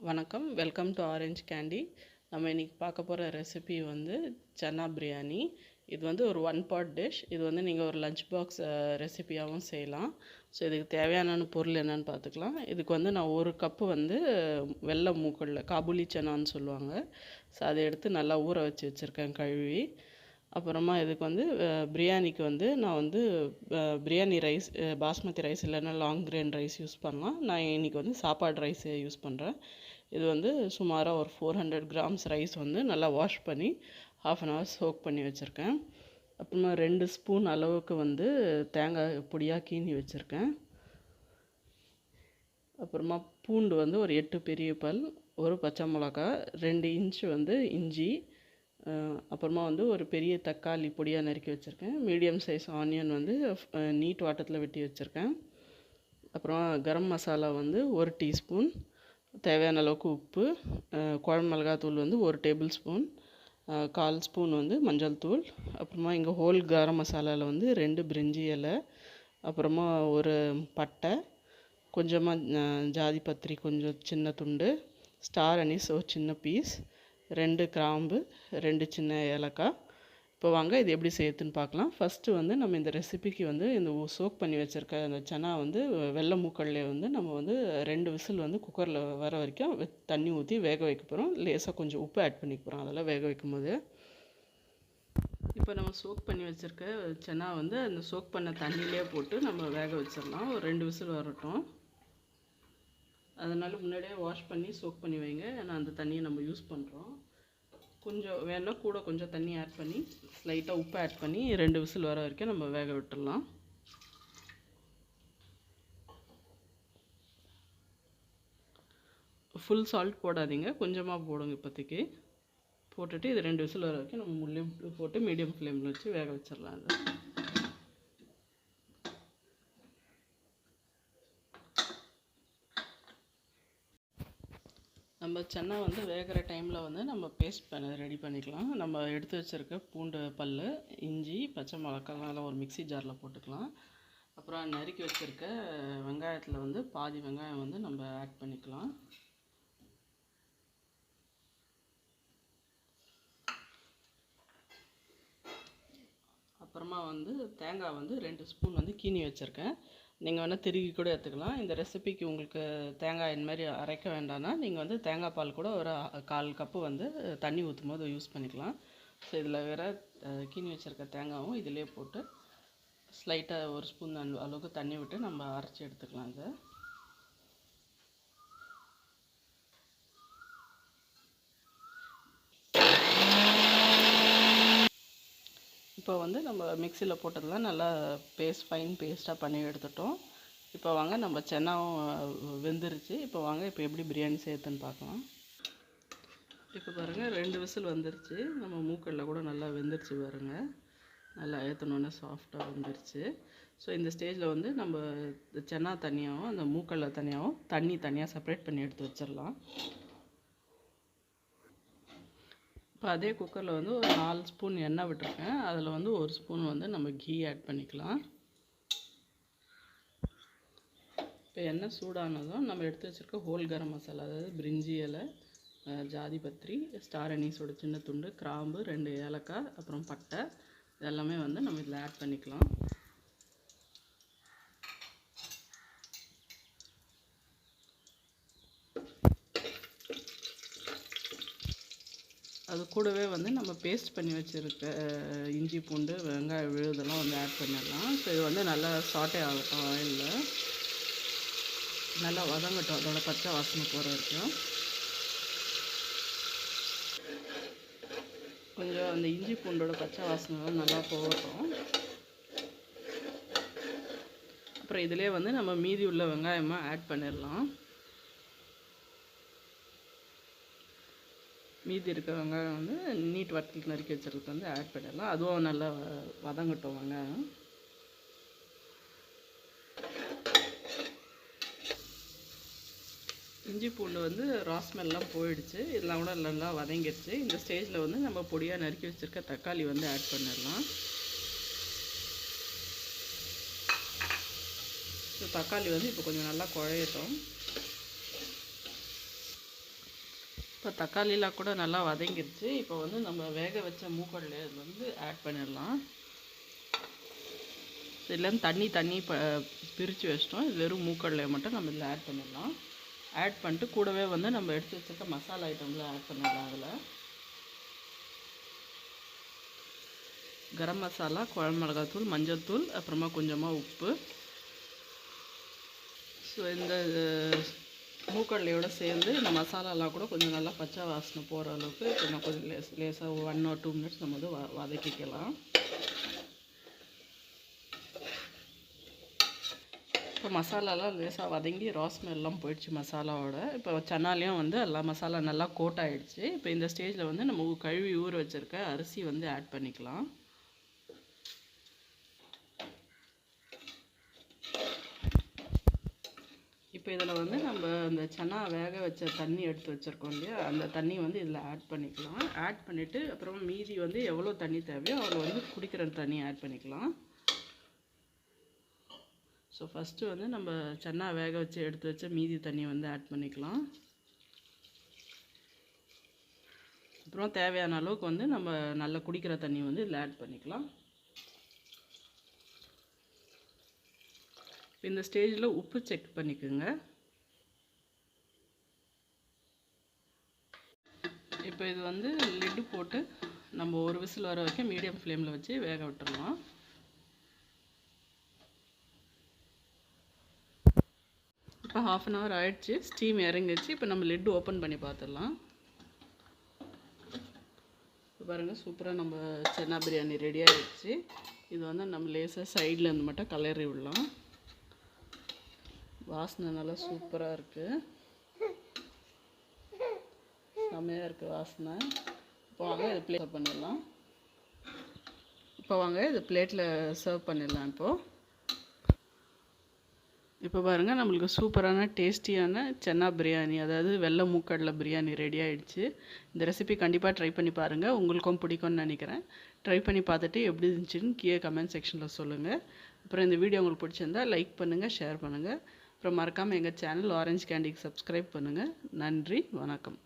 வணக்கம், welcome to orange candy. நம்ம இன்றைக்கி பார்க்க போகிற ரெசிபி வந்து சன்னா பிரியாணி. இது வந்து ஒரு ஒன் பாட் டிஷ். இது வந்து நீங்கள் ஒரு லஞ்ச் பாக்ஸ் ரெசிபியாகவும் செய்யலாம். ஸோ இதுக்கு தேவையான பொருள் என்னென்னு பார்த்துக்கலாம். இதுக்கு வந்து நான் ஒரு கப்பு வந்து வெள்ளை மூக்கல்ல காபூலி சன்னான்னு சொல்லுவாங்க. ஸோ அதை எடுத்து நல்லா ஊற வச்சுருக்கேன் கழுவி. அப்புறமா இதுக்கு வந்து பிரியாணிக்கு வந்து நான் வந்து பிரியாணி ரைஸ், பாஸ்மதி ரைஸ் இல்லைன்னா லாங் கிரெயின் ரைஸ் யூஸ் பண்ணலாம். நான் இன்றைக்கி வந்து சாப்பாடு ரைஸ் யூஸ் பண்ணுறேன். இது வந்து சுமாராக ஒரு 400 கிராம்ஸ் ரைஸ் வந்து நல்லா வாஷ் பண்ணி ½ அன் ஹவர் சோக் பண்ணி வச்சுருக்கேன். அப்புறமா 2 ஸ்பூன் அளவுக்கு வந்து தேங்காய் பொடியாக கீனி வச்சுருக்கேன். அப்புறமா பூண்டு வந்து ஒரு 8 பெரிய பல், ஒரு பச்சை மிளகா, 2 இன்ச்சு வந்து இஞ்சி, அப்புறமா வந்து ஒரு பெரிய தக்காளி பொடியாக நறுக்கி வச்சுருக்கேன். மீடியம் சைஸ் ஆனியன் வந்து நீட் வாட்டத்தில் வெட்டி வச்சுருக்கேன். அப்புறம் கரம் மசாலா வந்து 1 டீஸ்பூன், தேவையான அளவுக்கு உப்பு, குழம்பு மிளகாத்தூள் வந்து 1 டேபிள் ஸ்பூன், 1/4 ஸ்பூன் வந்து மஞ்சள் தூள். அப்புறமா இங்கே ஹோல் கரம் மசாலாவில் வந்து 2 பிரிஞ்சி இலை, அப்புறமா ஒரு பட்டை, கொஞ்சமாக ஜாதி பத்திரி கொஞ்சம் சின்ன துண்டு, ஸ்டார் அனீஸ் ஒரு சின்ன பீஸ், 2 கிராம்பு, 2 சின்ன ஏலக்காய். இப்போ வாங்க இது எப்படி செய்யுதுன்னு பார்க்கலாம். ஃபஸ்ட்டு வந்து நம்ம இந்த ரெசிபிக்கு வந்து இந்த சோக் பண்ணி வச்சுருக்க அந்த சன்னா வந்து வெள்ளை மூக்கல்லே வந்து நம்ம வந்து 2 விசில் வந்து குக்கரில் வர வரைக்கும் தண்ணி ஊற்றி வேக வைக்க போகிறோம். லேசாக கொஞ்சம் உப்பு ஆட் பண்ணிக்க போகிறோம் அதெல்லாம் வேக வைக்கும் போது. இப்போ நம்ம சோக் பண்ணி வச்சுருக்க சன்னா வந்து அந்த சோக் பண்ண தண்ணியிலே போட்டு நம்ம வேக வச்சிடலாம். ஒரு 2 விசில் வரட்டும். அதனால் முன்னாடியே வாஷ் பண்ணி சோக் பண்ணி வைங்க. ஏன்னா அந்த தண்ணியை நம்ம யூஸ் பண்ணுறோம். கொஞ்சம் வேணா கூட கொஞ்சம் தண்ணி ஆட் பண்ணி லைட்டாக உப்பு ஆட் பண்ணி 2 விசில் வர வரைக்கும் நம்ம வேக விட்டுடலாம். ஃபுல் சால்ட் போடாதீங்க, கொஞ்சமாக போடுங்க இப்போதைக்கு. போட்டுட்டு இது 2 விசில் வர வரைக்கும் நம்ம முள்ளையும் போட்டு மீடியம் ஃப்ளேமில் வச்சு வேக வச்சிடலாம். அது நம்ம சன்னா வந்து வேகிற டைமில் வந்து நம்ம பேஸ்ட் ரெடி பண்ணிக்கலாம். நம்ம எடுத்து வச்சுருக்க பூண்டு பல், இஞ்சி, பச்சை மிளகாய் ஒரு மிக்சி ஜாரில் போட்டுக்கலாம். அப்புறம் நறுக்கி வச்சுருக்க வெங்காயத்தில் வந்து பாதி வெங்காயம் வந்து நம்ம ஆட் பண்ணிக்கலாம். அப்புறமா வந்து தேங்காய் வந்து 2 ஸ்பூன் வந்து கீனி வச்சுருக்கேன். நீங்கள் வேணால் திருகி கூட எடுத்துக்கலாம். இந்த ரெசிபிக்கு உங்களுக்கு தேங்காய் இந்த மாதிரி அரைக்க வேண்டாம்னா நீங்கள் வந்து தேங்காய் பால் கூட ஒரு 1/4 கப்பு வந்து தண்ணி ஊற்றும் போது யூஸ் பண்ணிக்கலாம். ஸோ இதில் வேறு கீனி வச்சுருக்க தேங்காயும் இதிலே போட்டு ஸ்லைட்டாக 1 ஸ்பூன் அளவுக்கு தண்ணி விட்டு நம்ம அரைச்சி எடுத்துக்கலாம். இதை இப்போ வந்து நம்ம மிக்சியில் போட்டதெல்லாம் நல்லா ஃபைன் பேஸ்ட்டாக பண்ணி எடுத்துட்டோம். இப்போ வாங்க நம்ம சன்னாவும் வெந்துருச்சு. இப்போ வாங்க இப்போ எப்படி பிரியாணி செய்யுதுன்னு பார்க்கலாம். இப்போ பாருங்கள் 2 விசில் வந்துருச்சு. நம்ம மூக்கல்ல கூட நல்லா வெந்துருச்சு பாருங்கள். நல்லா ஏற்றணுன்னே சாஃப்டாக வந்துருச்சு. ஸோ இந்த ஸ்டேஜில் வந்து நம்ம சன்னா தனியாகவும் அந்த மூக்கல்ல தனியாகவும் தனியாக செப்பரேட் பண்ணி எடுத்து வச்சிடலாம். இப்போ அதே குக்கரில் வந்து ஒரு 4 ஸ்பூன் எண்ணெய் விட்டுருக்கேன். அதில் வந்து 1 ஸ்பூன் வந்து நம்ம கீ ஆட் பண்ணிக்கலாம். இப்போ எண்ணெய் சூடானதும் நம்ம எடுத்து வச்சுருக்க ஹோல் கரம் மசாலா, அதாவது பிரிஞ்சி இலை, ஜாதி பத்திரி, ஸ்டார் அனீஸோட சின்ன துண்டு, கிராம்பு, 2 ஏலக்காய், அப்புறம் பட்டை, இதெல்லாமே வந்து நம்ம இதில் ஆட் பண்ணிக்கலாம். அது கூடவே வந்து நம்ம பேஸ்ட் பண்ணி வச்சுருக்க இஞ்சி, பூண்டு, வெங்காயம் விழுதெல்லாம் வந்து ஆட் பண்ணிடலாம். ஸோ இது வந்து நல்லா சாட்டே ஆகட்டும். ஆயிலில் நல்லா வதங்கட்டும், அதோட பச்சை வாசனை போகிற வரைக்கும். கொஞ்சம் அந்த இஞ்சி பூண்டோட பச்சை வாசனை நல்லா போகட்டும். அப்புறம் இதிலே வந்து நம்ம மீதி உள்ள வெங்காயமாக ஆட் பண்ணிடலாம். மீதி இருக்க வெங்காயம் வந்து நீட் வட்டத்தில் நறுக்கி வச்சுருக்கு வந்து ஆட் பண்ணிடலாம். அதுவும் நல்லா வதங்கட்டும் வெங்காயம். இஞ்சி பூண்டு வந்து ராஸ்மெல்லாம் போயிடுச்சு. இதெல்லாம் கூட நல்லா வதங்கிடுச்சு. இந்த ஸ்டேஜில் வந்து நம்ம பொடியாக நறுக்கி வச்சுருக்க தக்காளி வந்து ஆட் பண்ணிடலாம். ஸோ தக்காளி வந்து இப்போ கொஞ்சம் நல்லா குழையட்டும். இப்போ தக்காளிலாம் கூட நல்லா வதங்கிருச்சு. இப்போ வந்து நம்ம வேக வச்ச மூக்கடலை இது வந்து ஆட் பண்ணிடலாம். இதுலேருந்து தண்ணி பிரித்து வச்சிட்டோம். இது வெறும் மூக்கடலையை மட்டும் நம்ம இதில் ஆட் பண்ணிடலாம். ஆட் பண்ணிட்டு கூடவே வந்து நம்ம எடுத்து வச்சுருக்க மசாலா ஐட்டம்லாம் ஆட் பண்ணிடலாம். அதில் கரம் மசாலா, குழம்பு மிளகாத்தூள், மஞ்சள் தூள், அப்புறமா கொஞ்சமாக உப்பு. ஸோ இந்த மூக்கடலையோடு சேர்ந்து இந்த மசாலாலாம் கூட கொஞ்சம் நல்லா பச்சை வாசனை போகிற அளவுக்கு கொஞ்சம் லேசாக 1 or 2 minutes நம்ம வந்து வதக்கிக்கலாம். இப்போ மசாலாலாம் லேசாக வதங்கி ராஸ்மெல்லாம் போயிடுச்சு மசாலாவோட. இப்போ சன்னாலையும் வந்து எல்லா மசாலா நல்லா கோட் ஆகிடுச்சு. இப்போ இந்த ஸ்டேஜில் வந்து நம்ம கழுவி ஊற வச்சுருக்க அரிசி வந்து ஆட் பண்ணிக்கலாம். இப்போ இதில் வந்து நம்ம அந்த சன்னா வேக வச்ச தண்ணி எடுத்து வச்சுருக்கோம் இல்லையா, அந்த தண்ணி வந்து இதில் ஆட் பண்ணிக்கலாம். ஆட் பண்ணிவிட்டு அப்புறம் மீதி வந்து எவ்வளோ தண்ணி தேவையோ அவ்வளோ வந்து குடிக்கிற தண்ணி ஆட் பண்ணிக்கலாம். ஸோ ஃபஸ்ட்டு வந்து நம்ம சன்னா வேக வச்சு எடுத்து வச்ச மீதி தண்ணி வந்து ஆட் பண்ணிக்கலாம். அப்புறம் தேவையான அளவுக்கு வந்து நம்ம நல்லா குடிக்கிற தண்ணி வந்து இதில் ஆட் பண்ணிக்கலாம். இந்த ஸ்டேஜில் உப்பு செக் பண்ணிக்கோங்க. இப்போ இது வந்து லிட்டு போட்டு நம்ம ஒரு விசில் வர வரைக்கும் மீடியம் ஃப்ளேமில் வச்சு வேக விட்டுறலாம். இப்போ 1/2 hour ஆகிடுச்சு, ஸ்டீம் இறங்கிடுச்சு. இப்போ நம்ம லிட்டு ஓப்பன் பண்ணி பார்த்துடலாம். இப்போ பாருங்கள், சூப்பராக நம்ம சன்னா பிரியாணி ரெடி ஆகிடுச்சு. இது வந்து நம்ம லேசாக சைடில் இருந்து மட்டும் கலரி விடலாம். வாசனை நல்லா சூப்பராக இருக்குது, செம்மையாக இருக்குது வாசனை. இப்போ வாங்க இது பிளேட் பண்ணிடலாம். இது பிளேட்டில் சர்வ் பண்ணிடலாம். இப்போ பாருங்கள், நம்மளுக்கு சூப்பரான டேஸ்டியான சன்னா பிரியாணி, அதாவது வெள்ளை மூக்கடலை பிரியாணி ரெடி ஆகிடுச்சு. இந்த ரெசிபி கண்டிப்பாக ட்ரை பண்ணி பாருங்கள், உங்களுக்கும் பிடிக்கும்னு நினைக்கிறேன். ட்ரை பண்ணி பார்த்துட்டு எப்படி இருந்துச்சுன்னு கீழே கமெண்ட் செக்ஷனில் சொல்லுங்கள். அப்புறம் இந்த வீடியோ உங்களுக்கு பிடிச்சிருந்தா லைக் பண்ணுங்கள், ஷேர் பண்ணுங்கள். அப்புறம் மறக்காமல் எங்கள் சேனல் ஆரஞ்சு கேண்டிக்கு சப்ஸ்கிரைப் பண்ணுங்கள். நன்றி, வணக்கம்.